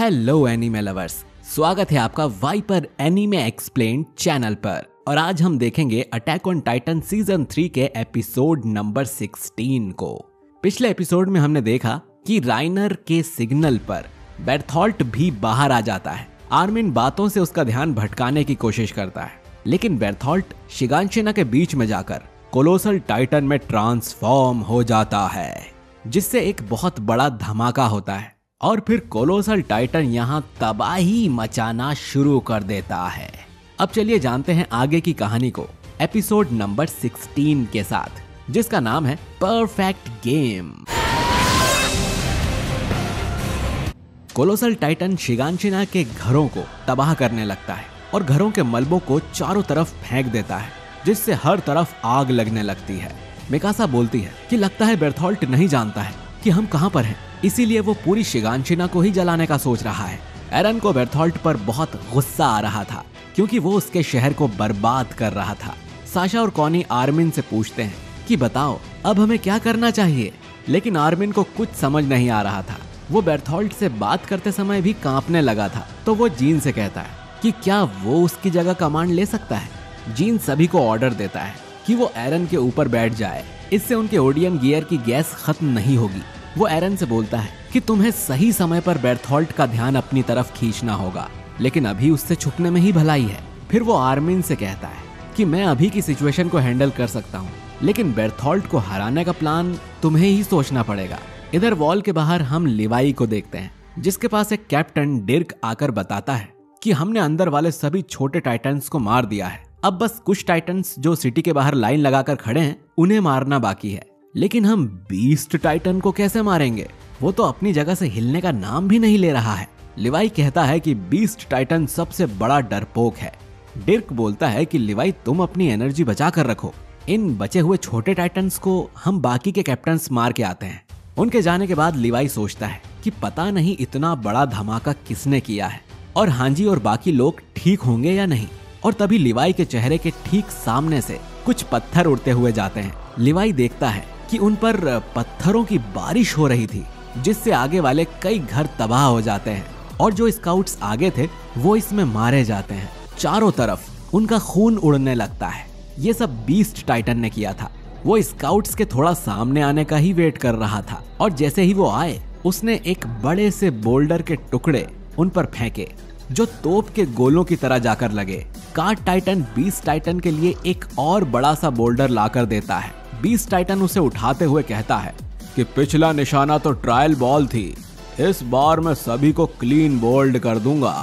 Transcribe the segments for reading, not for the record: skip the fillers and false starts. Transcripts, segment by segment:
Hello anime lovers, स्वागत है आपका वाइपर एनीमे एक्सप्लेन्ड चैनल पर। और आज हम देखेंगे अटैक ऑन टाइटन सीजन 3 के एपिसोड नंबर 16 को। पिछले एपिसोड में हमने देखा कि राइनर के सिग्नल पर बेर्थोल्ट भी बाहर आ जाता है। आर्मिन बातों से उसका ध्यान भटकाने की कोशिश करता है, लेकिन बेर्थोल्ट शिगानशिना के बीच में जाकर कोलोसल टाइटन में ट्रांसफॉर्म हो जाता है, जिससे एक बहुत बड़ा धमाका होता है और फिर कोलोसल टाइटन यहाँ तबाही मचाना शुरू कर देता है। अब चलिए जानते हैं आगे की कहानी को एपिसोड नंबर 16 के साथ, जिसका नाम है परफेक्ट गेम। कोलोसल टाइटन शिगानशिना के घरों को तबाह करने लगता है और घरों के मलबों को चारों तरफ फेंक देता है, जिससे हर तरफ आग लगने लगती है। मिकासा बोलती है कि लगता है बेर्थोल्ट नहीं जानता है कि हम कहां पर हैं, इसीलिए वो पूरी शिगानशिना को ही जलाने का सोच रहा है। एरन को बेर्थोल्ट पर बहुत गुस्सा आ रहा था, क्योंकि वो उसके शहर को बर्बाद कर रहा था। साशा और कॉनी आर्मिन से पूछते हैं कि बताओ अब हमें क्या करना चाहिए, लेकिन आर्मिन को कुछ समझ नहीं आ रहा था। वो बेर्थोल्ट से बात करते समय भी कांपने लगा था, तो वो जीन से कहता है कि क्या वो उसकी जगह कमांड ले सकता है। जीन सभी को ऑर्डर देता है कि वो एरन के ऊपर बैठ जाए, इससे उनके ओडियन गियर की गैस खत्म नहीं होगी। वो एरन से बोलता है कि तुम्हें सही समय पर बेर्थोल्ट का ध्यान अपनी तरफ खींचना होगा, लेकिन अभी उससे छुपने में ही भलाई है। फिर वो आर्मिन से कहता है कि मैं अभी की सिचुएशन को हैंडल कर सकता हूँ, लेकिन बेर्थोल्ट को हराने का प्लान तुम्हें ही सोचना पड़ेगा। इधर वॉल के बाहर हम लिवाई को देखते हैं, जिसके पास एक कैप्टन डिर्क आकर बताता है कि हमने अंदर वाले सभी छोटे टाइटन्स को मार दिया है। अब बस कुछ टाइटन्स जो सिटी के बाहर लाइन लगाकर खड़े हैं उन्हें मारना बाकी है। लेकिन हम बीस्ट टाइटन को कैसे मारेंगे? वो तो अपनी जगह से हिलने का नाम भी नहीं ले रहा है। लिवाई कहता है कि बीस्ट टाइटन सबसे बड़ा डरपोक है। डिर्क बोलता है कि लिवाई तुम अपनी एनर्जी बचा कर रखो, इन बचे हुए छोटे टाइटन्स को हम बाकी के कैप्टन्स मार के आते हैं। उनके जाने के बाद लिवाई सोचता है कि पता नहीं इतना बड़ा धमाका किसने किया है और हांजी और बाकी लोग ठीक होंगे या नहीं। और तभी लिवाई के चेहरे के ठीक सामने से कुछ पत्थर उड़ते हुए जाते हैं। लिवाई देखता है कि उन पर पत्थरों की बारिश हो रही थी, जिससे आगे वाले कई घर तबाह हो जाते हैं और जो स्काउट्स आगे थे वो इसमें मारे जाते हैं। चारों तरफ उनका खून उड़ने लगता है। ये सब बीस्ट टाइटन ने किया था। वो स्काउट्स के थोड़ा सामने आने का ही वेट कर रहा था और जैसे ही वो आए उसने एक बड़े से बोल्डर के टुकड़े उन पर फेंके, जो तोप के गोलों की तरह जाकर लगे। कार्ड टाइटन बीस्ट टाइटन के लिए एक और बड़ा सा बोल्डर लाकर देता है। बीस्ट टाइटन उसे उठाते हुए कहता है कि पिछला निशाना तो ट्रायल बॉल थी, इस बार मैं सभी को क्लीन बोल्ड कर दूंगा।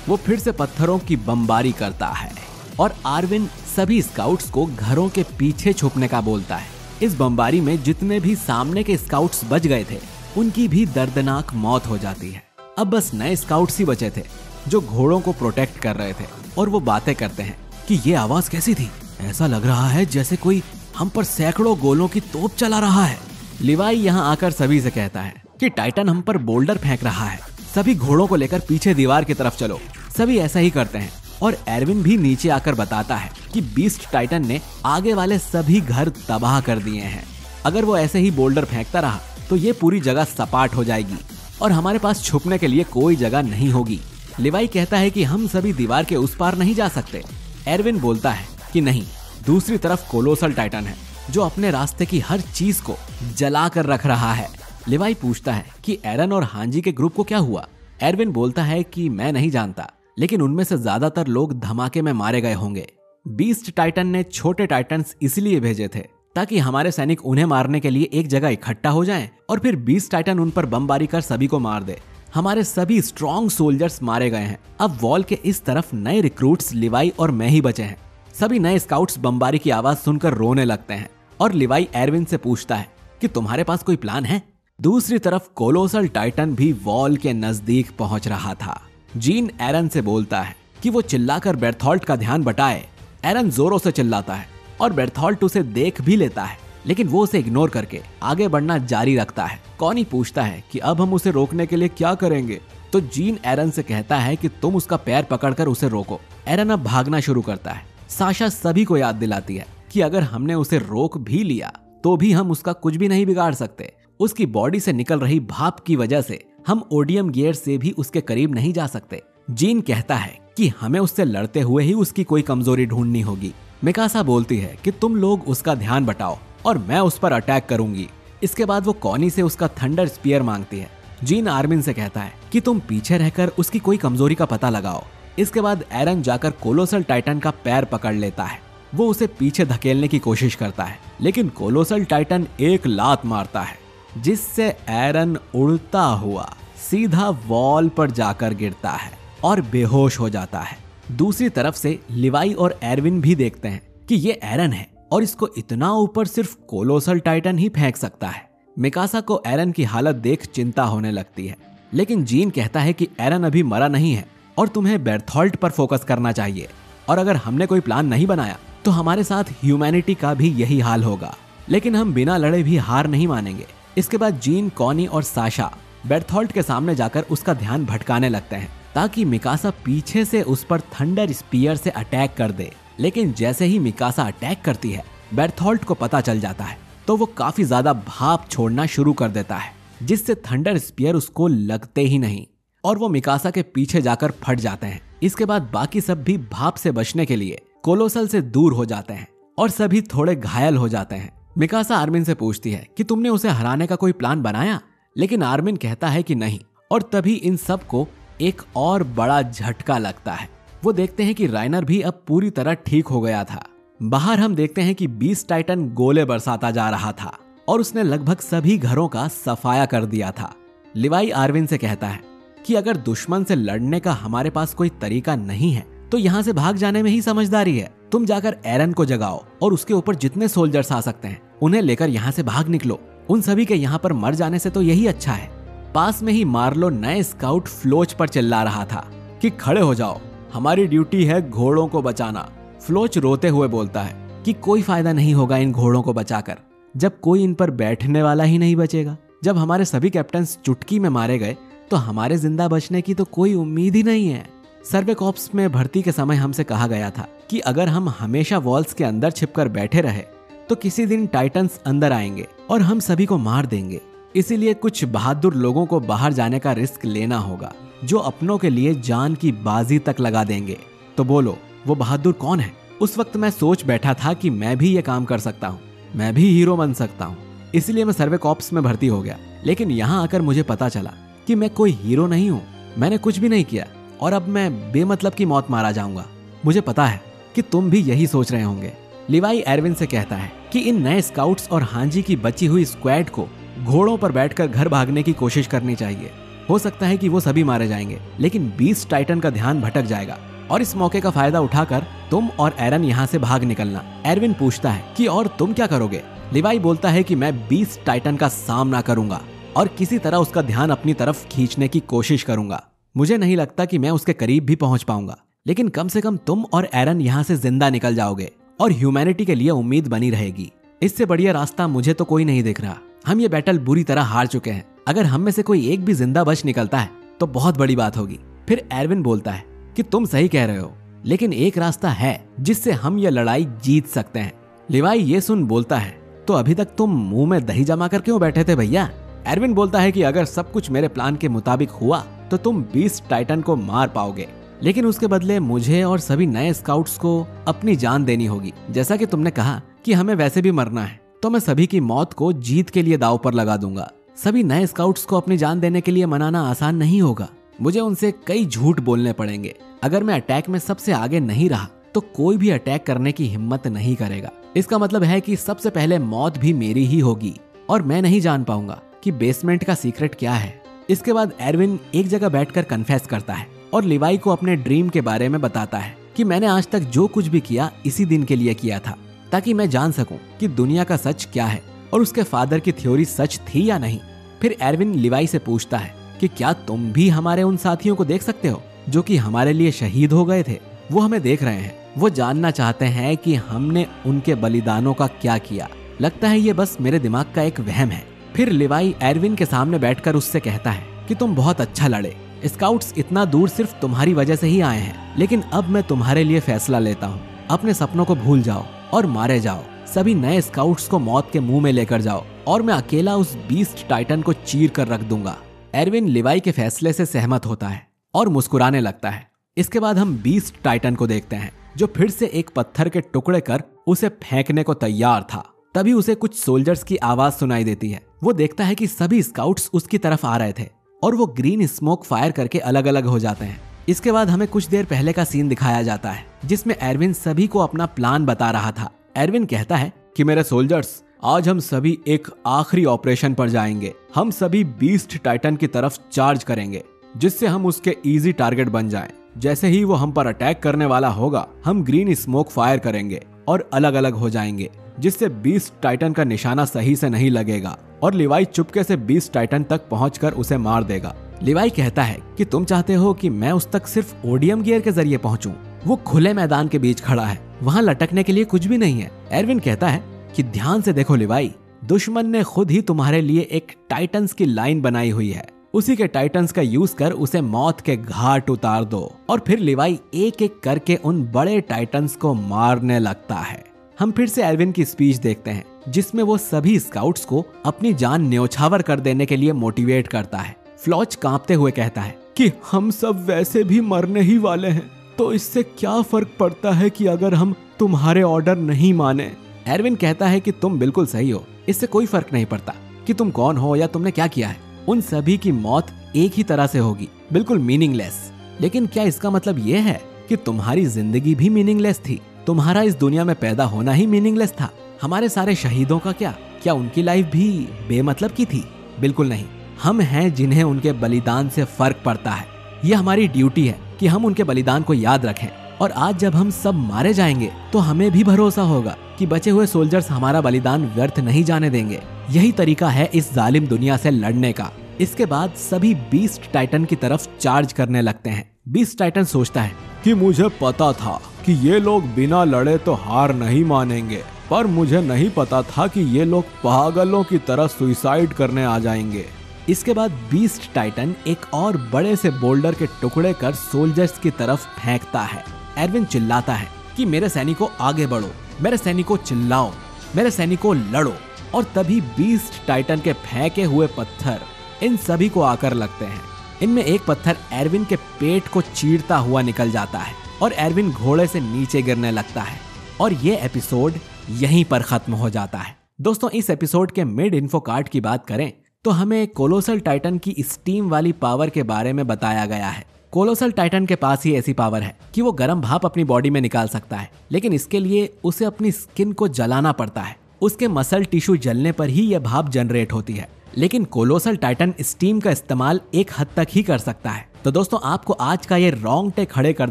वो फिर से पत्थरों की बमबारी करता है और आर्विन सभी स्काउट्स को घरों के पीछे छुपने का बोलता है। इस बमबारी में जितने भी सामने के स्काउट्स बच गए थे उनकी भी दर्दनाक मौत हो जाती है। अब बस नए स्काउट्स ही बचे थे जो घोड़ों को प्रोटेक्ट कर रहे थे और वो बातें करते हैं कि ये आवाज कैसी थी, ऐसा लग रहा है जैसे कोई हम पर सैकड़ों गोलों की तोप चला रहा है। लिवाई यहाँ आकर सभी से कहता है कि टाइटन हम पर बोल्डर फेंक रहा है, सभी घोड़ों को लेकर पीछे दीवार की तरफ चलो। सभी ऐसा ही करते हैं और एरविन भी नीचे आकर बताता है कि बीस्ट टाइटन ने आगे वाले सभी घर तबाह कर दिए हैं। अगर वो ऐसे ही बोल्डर फेंकता रहा तो ये पूरी जगह सपाट हो जाएगी और हमारे पास छुपने के लिए कोई जगह नहीं होगी। लिवाई कहता है कि हम सभी दीवार के उस पार नहीं जा सकते। एरविन बोलता है कि नहीं, दूसरी तरफ कोलोसल टाइटन है जो अपने रास्ते की हर चीज को जला कर रख रहा है। लिवाई पूछता है कि एरन और हांजी के ग्रुप को क्या हुआ। एरविन बोलता है कि मैं नहीं जानता, लेकिन उनमें से ज्यादातर लोग धमाके में मारे गए होंगे। बीस्ट टाइटन ने छोटे टाइटन्स इसलिए भेजे थे ताकि हमारे सैनिक उन्हें मारने के लिए एक जगह इकट्ठा हो जाएं और फिर बीस्ट टाइटन उन पर बमबारी कर सभी को मार दे। हमारे सभी स्ट्रॉन्ग सोल्जर्स मारे गए हैं। अब वॉल के इस तरफ नए रिक्रूट्स लिवाई और मैं ही बचे हैं। सभी नए स्काउट्स बमबारी की आवाज सुनकर रोने लगते हैं और लिवाई एरविन से पूछता है कि तुम्हारे पास कोई प्लान है। दूसरी तरफ कोलोसल टाइटन भी वॉल के नजदीक पहुंच रहा था। जीन एरन से बोलता है कि वो चिल्लाकर बेर्थोल्ट का ध्यान बटाए। एरन जोरों से चिल्लाता है और बेर्थोल्ट उसे देख भी लेता है, लेकिन वो उसे इग्नोर करके आगे बढ़ना जारी रखता है। कॉनी पूछता है कि अब हम उसे रोकने के लिए क्या करेंगे, तो जीन एरन से कहता है कि तुम उसका पैर पकड़कर उसे रोको। एरन अब भागना शुरू करता है। साशा सभी को याद दिलाती है कि अगर हमने उसे रोक भी लिया तो भी हम उसका कुछ भी नहीं बिगाड़ सकते। उसकी बॉडी से निकल रही भाप की वजह से हम ओडियम गियर से भी उसके करीब नहीं जा सकते। जीन कहता है कि हमें उससे लड़ते हुए ही उसकी कोई कमजोरी ढूंढनी होगी। मिकासा बोलती है कि तुम लोग उसका ध्यान बटाओ और मैं उस पर अटैक करूंगी। इसके बाद वो कॉनी से उसका थंडर स्पीयर मांगती है। जीन आर्मिन से कहता है कि तुम पीछे रहकर उसकी कोई कमजोरी का पता लगाओ। इसके बाद एरन जाकर कोलोसल टाइटन का पैर पकड़ लेता है। वो उसे पीछे धकेलने की कोशिश करता है, लेकिन कोलोसल टाइटन एक लात मारता है जिससे एरन उड़ता हुआ सीधा वॉल पर जाकर गिरता है और बेहोश हो जाता है। दूसरी तरफ से लिवाई और एरविन भी देखते हैं कि ये एरन है और इसको इतना ऊपर सिर्फ कोलोसल टाइटन ही फेंक सकता है। मिकासा को एरन की हालत देख चिंता होने लगती है, लेकिन जीन कहता है कि एरन अभी मरा नहीं है और तुम्हें बेर्थोल्ट पर फोकस करना चाहिए, और अगर हमने कोई प्लान नहीं बनाया तो हमारे साथ ह्यूमैनिटी का भी यही हाल होगा। लेकिन हम बिना लड़े भी हार नहीं मानेंगे। इसके बाद जीन, कॉनी और साशा बेर्थोल्ट के सामने जाकर उसका ध्यान भटकाने लगते हैं ताकि मिकासा पीछे से उस पर थंडर स्पीयर से अटैक कर दे। लेकिन जैसे ही मिकासा अटैक करती है, बेर्थोल्ट को पता चल जाता है तो वो काफी ज्यादा भाप छोड़ना शुरू कर देता है, जिससे थंडर स्पीयर उसको लगते ही नहीं और वो मिकासा के पीछे जाकर फट जाते हैं। इसके बाद बाकी सब भी भाप से बचने के लिए कोलोसल से दूर हो जाते हैं और सभी थोड़े घायल हो जाते हैं। मिकासा आर्मिन से पूछती है कि तुमने उसे हराने का कोई प्लान बनाया, लेकिन आर्मिन कहता है कि नहीं। और तभी इन सब को एक और बड़ा झटका लगता है। वो देखते हैं कि राइनर भी अब पूरी तरह ठीक हो गया था। बाहर हम देखते हैं कि बीस्ट टाइटन गोले बरसाता जा रहा था और उसने लगभग सभी घरों का सफाया कर दिया था। लिवाई आर्विन से कहता है कि अगर दुश्मन से लड़ने का हमारे पास कोई तरीका नहीं है तो यहाँ से भाग जाने में ही समझदारी है। तुम जाकर एरन को जगाओ और उसके ऊपर जितने सोल्जर्स आ सकते हैं उन्हें लेकर यहाँ से भाग निकलो। उन सभी के यहाँ पर मर जाने से तो यही अच्छा है। पास में ही मार्लो नए स्काउट फ्लोच पर चिल्ला रहा था कि खड़े हो जाओ, हमारी ड्यूटी है घोड़ों को बचाना। फ्लोच रोते हुए बोलता है कि कोई फायदा नहीं होगा इन घोड़ों को बचाकर, जब कोई इन पर बैठने वाला ही नहीं बचेगा। जब हमारे सभी कैप्टन्स चुटकी में मारे गए तो हमारे जिंदा बचने की तो कोई उम्मीद ही नहीं है। सर्वे कॉर्प्स में भर्ती के समय हमसे कहा गया था कि अगर हम हमेशा वॉल्स के अंदर छिपकर बैठे रहे तो किसी दिन टाइटन्स अंदर आएंगे और हम सभी को मार देंगे। इसीलिए कुछ बहादुर लोगों को बाहर जाने का रिस्क लेना होगा, जो अपनों के लिए जान की बाजी तक लगा देंगे। तो बोलो, वो बहादुर कौन है? उस वक्त मैं सोच बैठा था कि मैं भी ये काम कर सकता हूँ, मैं भी हीरो बन सकता हूँ। इसलिए मैं सर्वे कॉर्प्स में भर्ती हो गया। लेकिन यहाँ आकर मुझे पता चला कि मैं कोई हीरो नहीं हूँ, मैंने कुछ भी नहीं किया और अब मैं बेमतलब की मौत मारा जाऊंगा। मुझे पता है कि तुम भी यही सोच रहे होंगे। लिवाई एरविन से कहता है कि इन नए स्काउट्स और हांजी की बची हुई स्क्वाड को घोड़ों पर बैठकर घर भागने की कोशिश करनी चाहिए। हो सकता है कि वो सभी मारे जाएंगे, लेकिन बीस्ट टाइटन का ध्यान भटक जाएगा और इस मौके का फायदा उठाकर तुम और एरन यहाँ से भाग निकलना। एरविन पूछता है कि और तुम क्या करोगे? लिवाई बोलता है कि मैं बीस्ट टाइटन का सामना करूंगा और किसी तरह उसका ध्यान अपनी तरफ खींचने की कोशिश करूंगा। मुझे नहीं लगता कि मैं उसके करीब भी पहुंच पाऊंगा, लेकिन कम से कम तुम और एरन यहाँ से जिंदा निकल जाओगे और ह्यूमैनिटी के लिए उम्मीद बनी रहेगी। इससे बढ़िया रास्ता मुझे तो कोई नहीं दिख रहा। हम ये बैटल बुरी तरह हार चुके हैं। अगर हम में से कोई एक भी जिंदा बच निकलता है तो बहुत बड़ी बात होगी। फिर एरविन बोलता है कि तुम सही कह रहे हो, लेकिन एक रास्ता है जिससे हम ये लड़ाई जीत सकते हैं। लिवाई ये सुन बोलता है, तो अभी तक तुम मुंह में दही जमा कर क्यों बैठे थे भैया? एरविन बोलता है कि अगर सब कुछ मेरे प्लान के मुताबिक हुआ तो तुम बीस्ट टाइटन को मार पाओगे, लेकिन उसके बदले मुझे और सभी नए स्काउट्स को अपनी जान देनी होगी। जैसा कि तुमने कहा कि हमें वैसे भी मरना है, तो मैं सभी की मौत को जीत के लिए दांव पर लगा दूंगा। सभी नए स्काउट्स को अपनी जान देने के लिए मनाना आसान नहीं होगा। मुझे उनसे कई झूठ बोलने पड़ेंगे। अगर मैं अटैक में सबसे आगे नहीं रहा तो कोई भी अटैक करने की हिम्मत नहीं करेगा। इसका मतलब है कि सबसे पहले मौत भी मेरी ही होगी और मैं नहीं जान पाऊंगा कि बेसमेंट का सीक्रेट क्या है। इसके बाद एरविन एक जगह बैठकर कन्फेस करता है और लिवाई को अपने ड्रीम के बारे में बताता है कि मैंने आज तक जो कुछ भी किया इसी दिन के लिए किया था, ताकि मैं जान सकूं कि दुनिया का सच क्या है और उसके फादर की थ्योरी सच थी या नहीं। फिर एरविन लिवाई से पूछता है कि क्या तुम भी हमारे उन साथियों को देख सकते हो जो कि हमारे लिए शहीद हो गए थे? वो हमें देख रहे हैं। वो जानना चाहते हैं कि हमने उनके बलिदानों का क्या किया। लगता है ये बस मेरे दिमाग का एक वहम है। फिर लिवाई एरविन के सामने बैठकर उससे कहता है कि तुम बहुत अच्छा लड़े। स्काउट्स इतना दूर सिर्फ तुम्हारी वजह से ही आए हैं, लेकिन अब मैं तुम्हारे लिए फैसला लेता हूँ। अपने सपनों को भूल जाओ और मारे जाओ। सभी नए स्काउट्स को मौत के मुंह में लेकर जाओ और मैं अकेला उस बीस्ट टाइटन को चीर कर रख दूंगा। एरविन लिवाई के फैसले से सहमत होता है और मुस्कुराने लगता है। इसके बाद हम बीस्ट टाइटन को देखते हैं, जो फिर से एक पत्थर के टुकड़े कर उसे फेंकने को तैयार था। तभी उसे कुछ सोल्जर्स की आवाज सुनाई देती है। वो देखता है कि सभी स्काउट्स उसकी तरफ आ रहे थे और वो ग्रीन स्मोक फायर करके अलग अलग हो जाते हैं। इसके बाद हमें कुछ देर पहले का सीन दिखाया जाता है, जिसमें एरविन सभी को अपना प्लान बता रहा था। एरविन कहता है कि मेरे सोल्जर्स, आज हम सभी एक आखिरी ऑपरेशन पर जाएंगे। हम सभी बीस्ट टाइटन की तरफ चार्ज करेंगे, जिससे हम उसके इजी टारगेट बन जाएं। जैसे ही वो हम पर अटैक करने वाला होगा, हम ग्रीन स्मोक फायर करेंगे और अलग अलग हो जाएंगे, जिससे बीस्ट टाइटन का निशाना सही से नहीं लगेगा और लिवाई चुपके से बीस्ट टाइटन तक पहुंचकर उसे मार देगा। लिवाई कहता है कि तुम चाहते हो कि मैं उस तक सिर्फ ओडियम गियर के जरिए पहुंचूं। वो खुले मैदान के बीच खड़ा है, वहां लटकने के लिए कुछ भी नहीं है। एरविन कहता है कि ध्यान से देखो लिवाई, दुश्मन ने खुद ही तुम्हारे लिए एक टाइटन्स की लाइन बनाई हुई है। उसी के टाइटन्स का यूज कर उसे मौत के घाट उतार दो। और फिर लिवाई एक एक करके उन बड़े टाइटन्स को मारने लगता है। हम फिर से एरविन की स्पीच देखते हैं, जिसमें वो सभी स्काउट्स को अपनी जान न्योछावर कर देने के लिए मोटिवेट करता है। फ्लॉच कांपते हुए कहता है कि हम सब वैसे भी मरने ही वाले हैं, तो इससे क्या फर्क पड़ता है कि अगर हम तुम्हारे ऑर्डर नहीं माने। एरविन कहता है कि तुम बिल्कुल सही हो, इससे कोई फर्क नहीं पड़ता कि तुम कौन हो या तुमने क्या किया है। उन सभी की मौत एक ही तरह से होगी, बिल्कुल मीनिंगलेस। लेकिन क्या इसका मतलब ये है कि तुम्हारी जिंदगी भी मीनिंगलेस थी? तुम्हारा इस दुनिया में पैदा होना ही मीनिंगलेस था? हमारे सारे शहीदों का क्या उनकी लाइफ भी बेमतलब की थी? बिल्कुल नहीं। हम हैं जिन्हें उनके बलिदान से फर्क पड़ता है। यह हमारी ड्यूटी है कि हम उनके बलिदान को याद रखें। और आज जब हम सब मारे जाएंगे तो हमें भी भरोसा होगा कि बचे हुए सोल्जर्स हमारा बलिदान व्यर्थ नहीं जाने देंगे। यही तरीका है इस जालिम दुनिया से लड़ने का। इसके बाद सभी बीस्ट टाइटन की तरफ चार्ज करने लगते हैं। बीस्ट टाइटन सोचता है कि मुझे पता था कि ये लोग बिना लड़े तो हार नहीं मानेंगे, पर मुझे नहीं पता था कि ये लोग पागलों की तरह सुसाइड करने आ जाएंगे। इसके बाद बीस्ट टाइटन एक और बड़े से बोल्डर के टुकड़े कर सोल्जर्स की तरफ फेंकता है। एरविन चिल्लाता है कि मेरे सैनिकों आगे बढ़ो, मेरे सैनिकों चिल्लाओ, मेरे सैनिकों लड़ो। और तभी बीस्ट टाइटन के फेंके हुए पत्थर इन सभी को आकर लगते हैं। इनमें एक पत्थर एरविन के पेट को चीरता हुआ निकल जाता है और एरविन घोड़े से नीचे गिरने लगता है। और ये एपिसोड यहीं पर खत्म हो जाता है। दोस्तों, इस एपिसोड के मिड इन्फो कार्ड की बात करें तो हमें कोलोसल टाइटन की स्टीम वाली पावर के बारे में बताया गया है। कोलोसल टाइटन के पास ही ऐसी पावर है कि वो गर्म भाप अपनी बॉडी में निकाल सकता है, लेकिन इसके लिए उसे अपनी स्किन को जलाना पड़ता है। उसके मसल टिश्यू जलने पर ही यह भाप जनरेट होती है। लेकिन कोलोसल टाइटन स्टीम का इस्तेमाल एक हद तक ही कर सकता है। तो दोस्तों, आपको आज का ये रोंगटे खड़े कर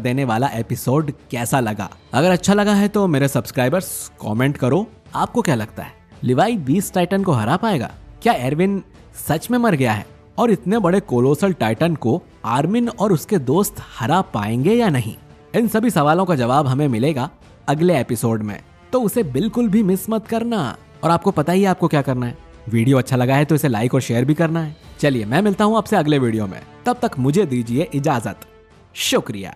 देने वाला एपिसोड कैसा लगा? अगर अच्छा लगा है तो मेरे सब्सक्राइबर्स कमेंट करो। आपको क्या लगता है, लिवाई बीस्ट टाइटन को हरा पाएगा? क्या एरविन सच में मर गया है? और इतने बड़े कोलोसल टाइटन को आर्मिन और उसके दोस्त हरा पाएंगे या नहीं? इन सभी सवालों का जवाब हमें मिलेगा अगले एपिसोड में, तो उसे बिल्कुल भी मिस मत करना। और आपको पता ही है आपको क्या करना है। वीडियो अच्छा लगा है तो इसे लाइक और शेयर भी करना है। चलिए, मैं मिलता हूँ आपसे अगले वीडियो में। तब तक मुझे दीजिए इजाजत। शुक्रिया।